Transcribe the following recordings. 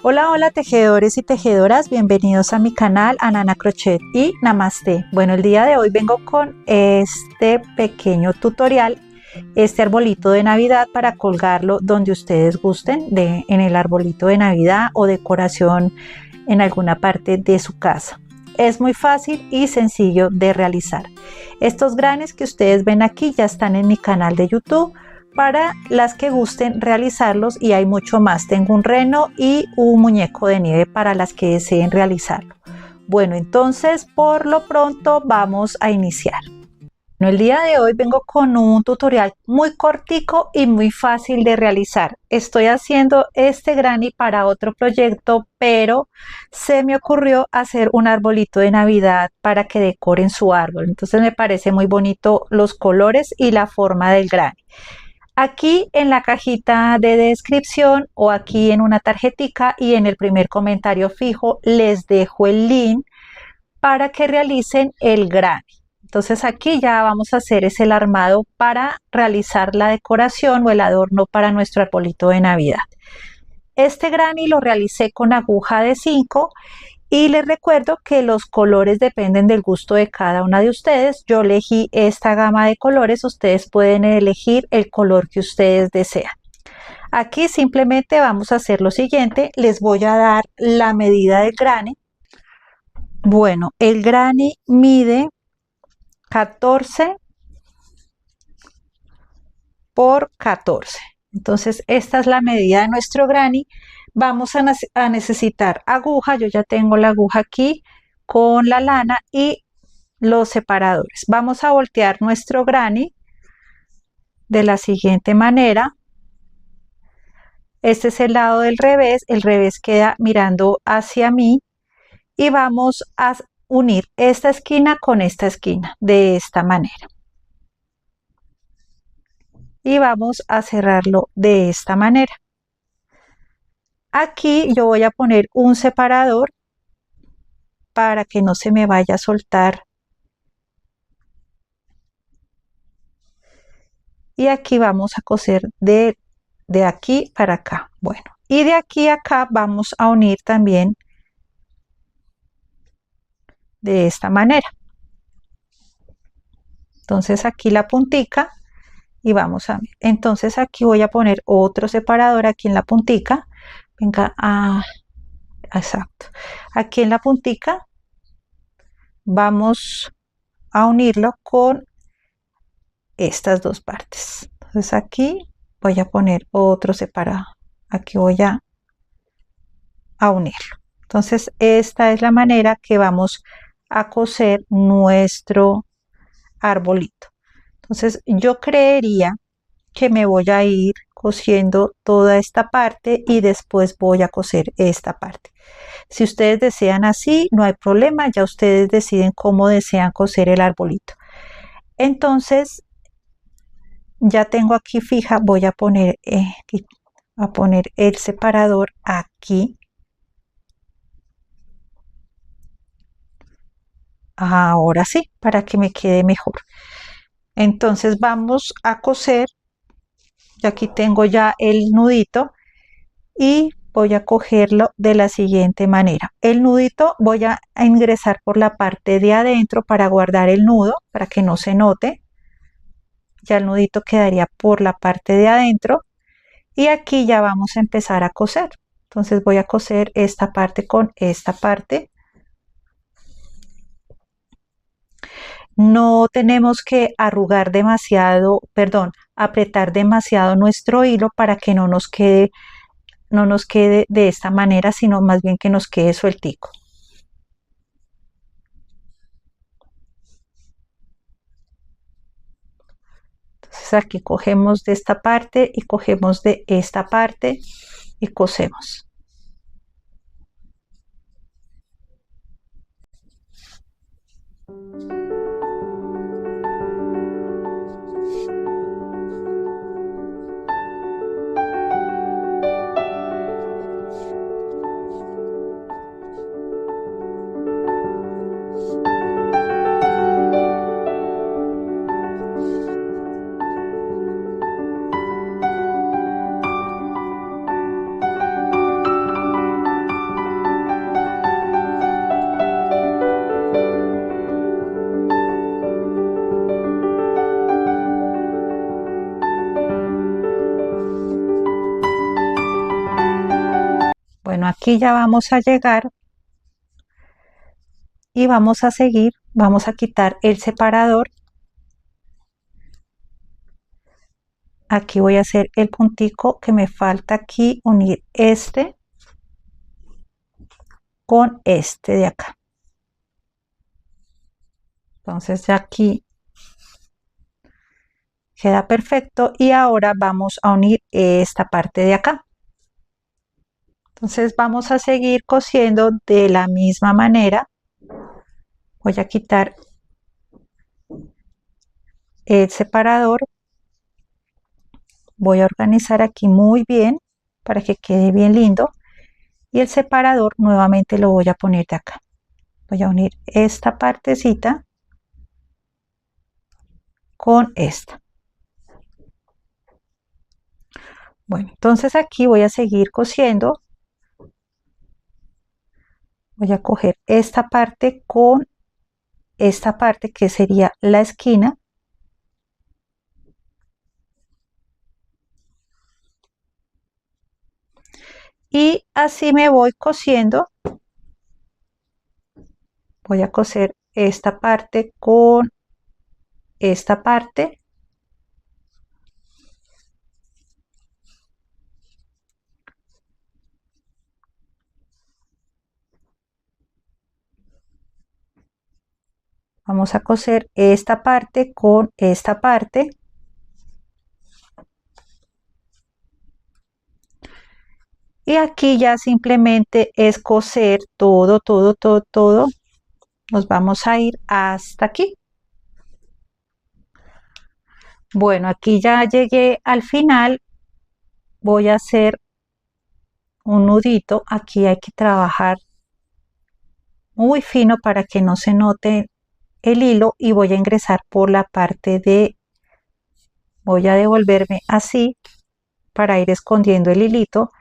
Hola, hola tejedores y tejedoras, bienvenidos a mi canal Anana Crochet y Namaste. Bueno, el día de hoy vengo con este pequeño tutorial, este arbolito de Navidad para colgarlo donde ustedes gusten, en el arbolito de Navidad o decoración en alguna parte de su casa. Es muy fácil y sencillo de realizar. Estos granes que ustedes ven aquí ya están en mi canal de YouTube para las que gusten realizarlos, y hay mucho más. Tengo un reno y un muñeco de nieve para las que deseen realizarlo. Bueno, entonces por lo pronto vamos a iniciar. Bueno, el día de hoy vengo con un tutorial muy cortico y muy fácil de realizar. Estoy haciendo este granny para otro proyecto, pero se me ocurrió hacer un arbolito de Navidad para que decoren su árbol. Entonces me parece muy bonito los colores y la forma del granny. Aquí en la cajita de descripción o aquí en una tarjetica y en el primer comentario fijo les dejo el link para que realicen el granny. Entonces aquí ya vamos a hacer es el armado para realizar la decoración o el adorno para nuestro arbolito de Navidad. Este granny lo realicé con aguja de 5 y les recuerdo que los colores dependen del gusto de cada una de ustedes. Yo elegí esta gama de colores, ustedes pueden elegir el color que ustedes desean. Aquí simplemente vamos a hacer lo siguiente, les voy a dar la medida del granny. Bueno, el granny mide 14 por 14. Entonces esta es la medida de nuestro granny. Vamos a necesitar aguja, yo ya tengo la aguja aquí con la lana y los separadores. Vamos a voltear nuestro granny de la siguiente manera. Este es el lado del revés, el revés queda mirando hacia mí y vamos a unir esta esquina con esta esquina de esta manera. Y vamos a cerrarlo de esta manera. Aquí yo voy a poner un separador para que no se me vaya a soltar. Y aquí vamos a coser de aquí para acá. Bueno, y de aquí a acá vamos a unir también de esta manera. Entonces aquí la puntica y vamos a ver. Entonces aquí voy a poner otro separador aquí en la puntica. Venga, exacto. Aquí en la puntica vamos a unirlo con estas dos partes. Entonces aquí voy a poner otro separado. Aquí voy a unirlo. Entonces esta es la manera que vamos a coser nuestro arbolito. Entonces yo creería que me voy a ir cosiendo toda esta parte y después voy a coser esta parte. Si ustedes desean así, no hay problema, ya ustedes deciden cómo desean coser el arbolito. Entonces ya tengo aquí fija, voy a poner el separador aquí. Ahora sí, para que me quede mejor. Entonces vamos a coser. Y aquí tengo ya el nudito y voy a cogerlo de la siguiente manera. El nudito voy a ingresar por la parte de adentro para guardar el nudo, para que no se note. Ya el nudito quedaría por la parte de adentro y aquí ya vamos a empezar a coser. Entonces voy a coser esta parte con esta parte. No tenemos que arrugar demasiado, perdón, apretar demasiado nuestro hilo para que no nos quede de esta manera, sino más bien que nos quede sueltico. Entonces aquí cogemos de esta parte y cogemos de esta parte y cosemos. Bueno, aquí ya vamos a llegar y vamos a seguir, vamos a quitar el separador. Aquí voy a hacer el puntico que me falta aquí, unir este con este de acá. Entonces ya aquí queda perfecto y ahora vamos a unir esta parte de acá. Entonces vamos a seguir cosiendo de la misma manera. Voy a quitar el separador. Voy a organizar aquí muy bien para que quede bien lindo. Y el separador nuevamente lo voy a poner de acá. Voy a unir esta partecita con esta. Bueno, entonces aquí voy a seguir cosiendo. Voy a coger esta parte con esta parte que sería la esquina. Y así me voy cosiendo. Voy a coser esta parte con esta parte. Vamos a coser esta parte con esta parte. Y aquí ya simplemente es coser todo. Nos vamos a ir hasta aquí. Bueno, aquí ya llegué al final. Voy a hacer un nudito. Aquí hay que trabajar muy fino para que no se note el hilo y voy a ingresar por la parte de, voy a devolverme así para ir escondiendo el hilito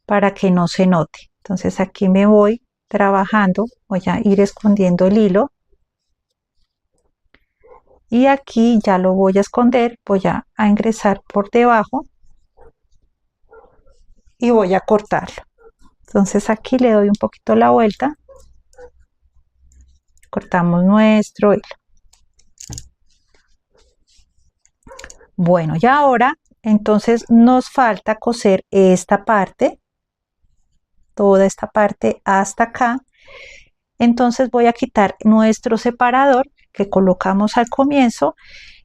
para que no se note. Entonces aquí me voy trabajando, voy a ir escondiendo el hilo y aquí ya lo voy a esconder, voy a ingresar por debajo y voy a cortarlo. Entonces aquí le doy un poquito la vuelta, cortamos nuestro hilo. Bueno, y ahora entonces nos falta coser esta parte, toda esta parte hasta acá. Entonces voy a quitar nuestro separador que colocamos al comienzo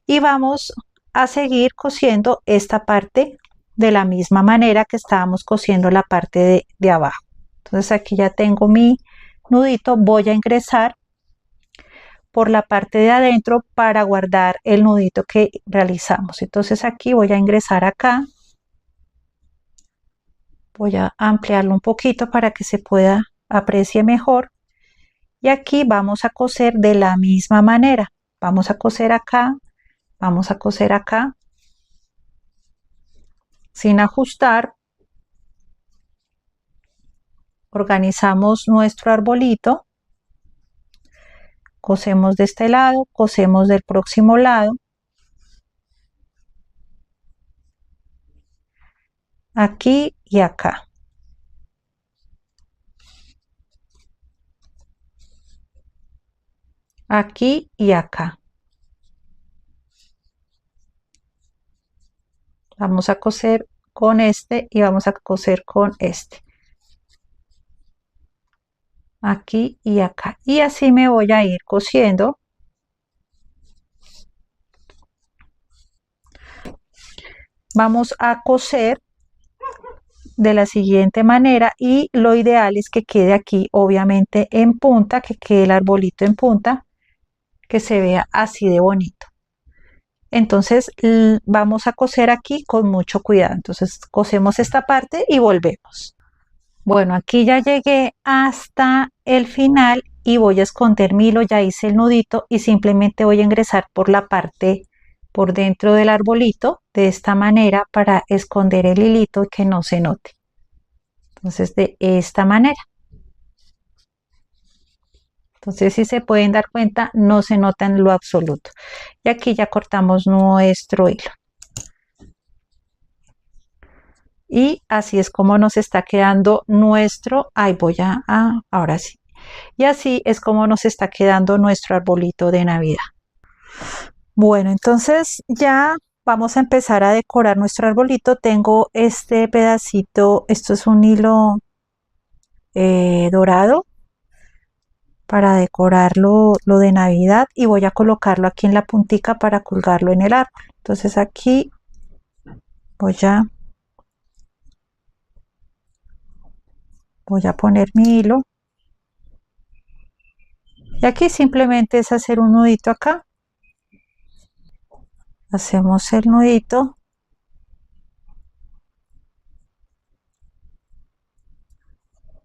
y vamos a seguir cosiendo esta parte de la misma manera que estábamos cosiendo la parte de abajo. Entonces aquí ya tengo mi nudito, voy a ingresar por la parte de adentro para guardar el nudito que realizamos. Entonces aquí voy a ingresar acá, voy a ampliarlo un poquito para que se pueda aprecie mejor y aquí vamos a coser de la misma manera. Vamos a coser acá, vamos a coser acá sin ajustar. Organizamos nuestro arbolito, cosemos de este lado, cosemos del próximo lado, aquí y acá. Aquí y acá. Vamos a coser con este y vamos a coser con este. Aquí y acá. Y así me voy a ir cosiendo. Vamos a coser de la siguiente manera y lo ideal es que quede aquí obviamente en punta, que quede el arbolito en punta, que se vea así de bonito. Entonces vamos a coser aquí con mucho cuidado. Entonces cosemos esta parte y volvemos. Bueno, aquí ya llegué hasta el final y voy a esconder mi hilo, ya hice el nudito y simplemente voy a ingresar por la parte por dentro del arbolito de esta manera para esconder el hilito y que no se note. Entonces de esta manera. Entonces si se pueden dar cuenta no se nota en lo absoluto. Y aquí ya cortamos nuestro hilo. Y así es como nos está quedando nuestro, ahora sí. Y así es como nos está quedando nuestro arbolito de Navidad. Bueno, entonces ya vamos a empezar a decorar nuestro arbolito. Tengo este pedacito, esto es un hilo dorado para decorarlo lo de Navidad, y voy a colocarlo aquí en la puntica para colgarlo en el árbol. Entonces aquí voy a poner mi hilo, y aquí simplemente es hacer un nudito acá. Hacemos el nudito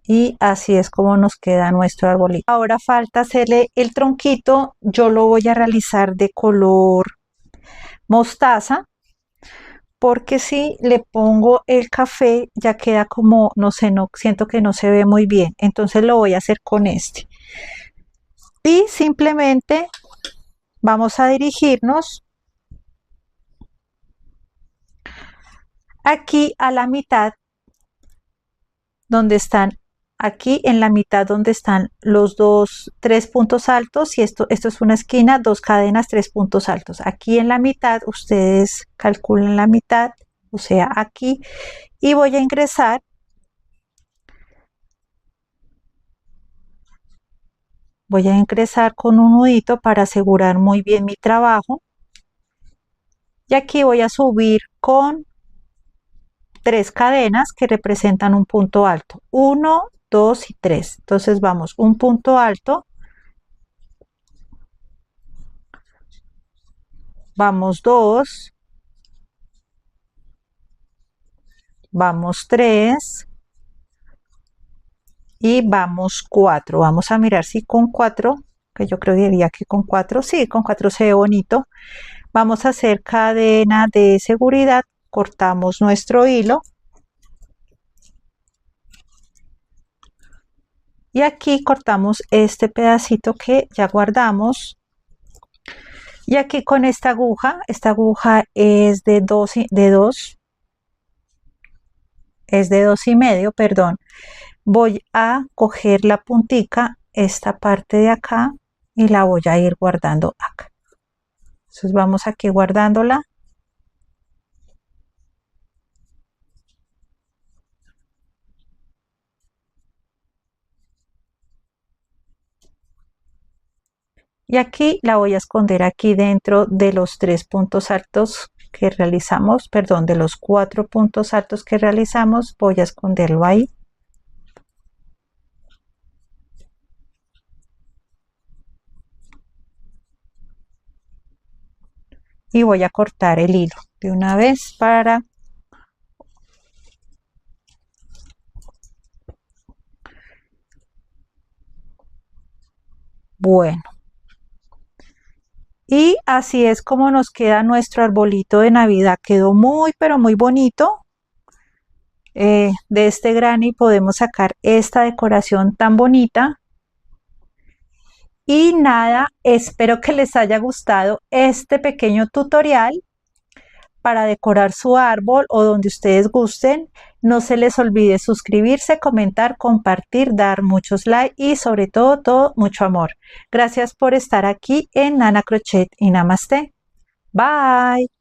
y así es como nos queda nuestro arbolito. Ahora falta hacerle el tronquito. Yo lo voy a realizar de color mostaza, porque si le pongo el café ya queda como, no sé, no siento que no se ve muy bien. Entonces lo voy a hacer con este. Y simplemente vamos a dirigirnos aquí a la mitad donde están, aquí en la mitad donde están los tres puntos altos, y esto es una esquina, 2 cadenas, 3 puntos altos. Aquí en la mitad ustedes calculan la mitad, o sea aquí, y voy a ingresar con un nudito para asegurar muy bien mi trabajo, y aquí voy a subir con 3 cadenas que representan un punto alto, 1, 2 y 3. Entonces vamos, un punto alto, vamos 2, vamos 3 y vamos 4. Vamos a mirar si con 4, que yo creería que con 4, sí, con 4 se ve bonito. Vamos a hacer cadena de seguridad, cortamos nuestro hilo y aquí cortamos este pedacito que ya guardamos, y aquí con esta aguja es de 2 es de 2,5, perdón. Voy a coger la puntica, esta parte de acá, y la voy a ir guardando acá. Entonces vamos aquí guardándola. Y aquí la voy a esconder aquí dentro de los 3 puntos altos que realizamos, perdón, de los 4 puntos altos que realizamos, voy a esconderlo ahí. Y voy a cortar el hilo de una vez para bueno, y así es como nos queda nuestro arbolito de Navidad. Quedó muy pero muy bonito. De este granny podemos sacar esta decoración tan bonita. Y nada, espero que les haya gustado este pequeño tutorial para decorar su árbol o donde ustedes gusten. No se les olvide suscribirse, comentar, compartir, dar muchos likes y sobre todo mucho amor. Gracias por estar aquí en Nana Crochet y Namaste. Bye.